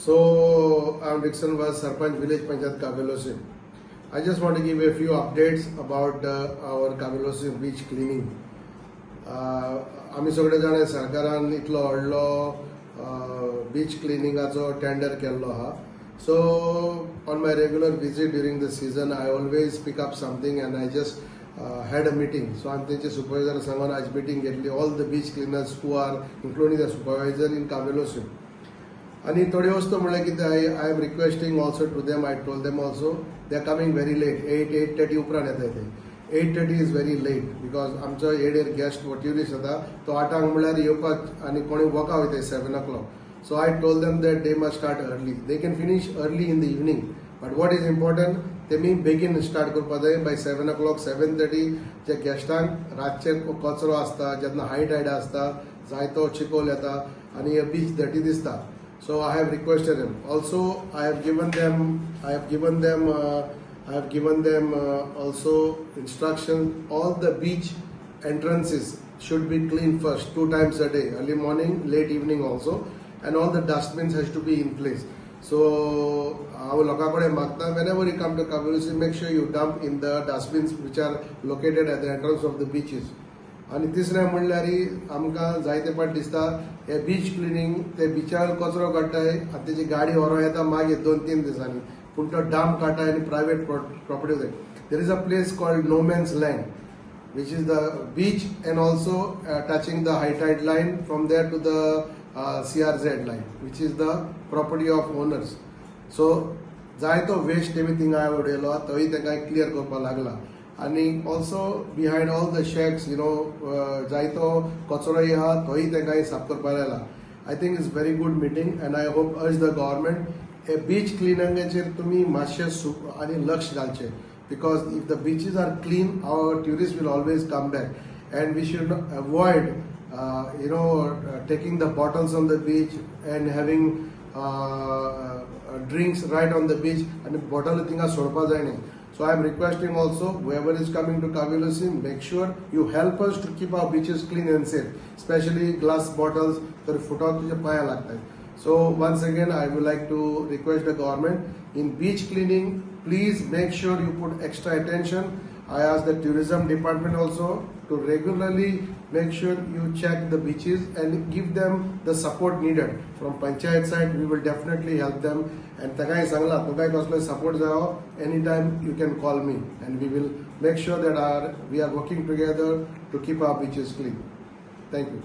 So I'm Dixon was Sarpanch Village Panchayat Kabelosim. I just want to give a few updates about our Kabelosim beach cleaning. आम्ही सगळे जाण सरकारान इतलो व्हडलो बीच क्लिनिंगाचो tender केल्लो आहा. So on my regular visit during the season I always pick up something and I just had a meeting. So I'm teaching supervisor सांगून आज meeting घेतली all the beach cleaners who are including the supervisor in Kabelosim. आणि थोडी वस्तू म्हणल्यार कितें I am requesting also to them I told them also they are coming very late 8:30 उपरांत येतात ते 8:30 इज व्हेरी लेट बिकॉज आमचो येडेर गेस्ट वो ट्युरिस्ट येता तो 8 म्हणल्यार येवपाक आनी कोणी वॉका वयता 7 o'clock. So I told them that they must start early. They can finish early in the evening. But what is important, तेमी बेगीन स्टार्ट करपा जाय by 7 o'clock, 7:30 जे गेस्टांक रातचे कचरो आसता जेन्ना हाय टायड आसता जायतो चिकोल येता आनी बीच डर्टी दिसता. So I have requested them. Also, I have given them also instruction. All the beach entrances should be cleaned first 2 times a day, early morning, late evening also, and all the dustbins has to be in place. So I will whenever you come to Kabelosim, make sure you dump in the dustbins which are located at the entrance of the beaches. आणि तिसरें म्हणल्यार आमकां जायते फावट दिसता हे बीच cleaning ते बिचार कचरो काडटाय आनी तेजी गाडी व्हरों येता मागीर 2-3 दिसांनी पूण तो डांप काडटाय आनी प्रायवेट प्रॉपर्टी जाय. There is a place called no man's land which is the beach and also touching the high tide line from there to the CRZ line which is the property of owners. So जायतो waste तेमी थिंगा उडयलो तोय तेका clear करपाक लागला. आणि also behind all the shacks जायतो कचरोय आहा तोय तेंकाय साफ करपाक लायला. I think it's very good meeting and I hope urge the government हे बीच क्लिनिंगाचेर तुमी मातशें आनी लक्ष घालचें because if the beaches are clean our tourist will always come back and we should avoid taking the bottles on the beach and having drinks right on the beach and bottle थिंगा सोडपा जाय न्ही. So I am requesting also whoever is coming to Kabelosim, make sure you help us to keep our beaches clean and safe, especially glass bottles तर फुटाक तुझे पाया लागतात. So once again I would like to request the government in beach cleaning, please make sure you put extra attention. I ask the tourism department also to regularly make sure you check the beaches and give them the support needed. From Panchayat side, we will definitely help them. And takai sangla, tukai kasle support jao, anytime you can call me and we will make sure that we are working together to keep our beaches clean. Thank you.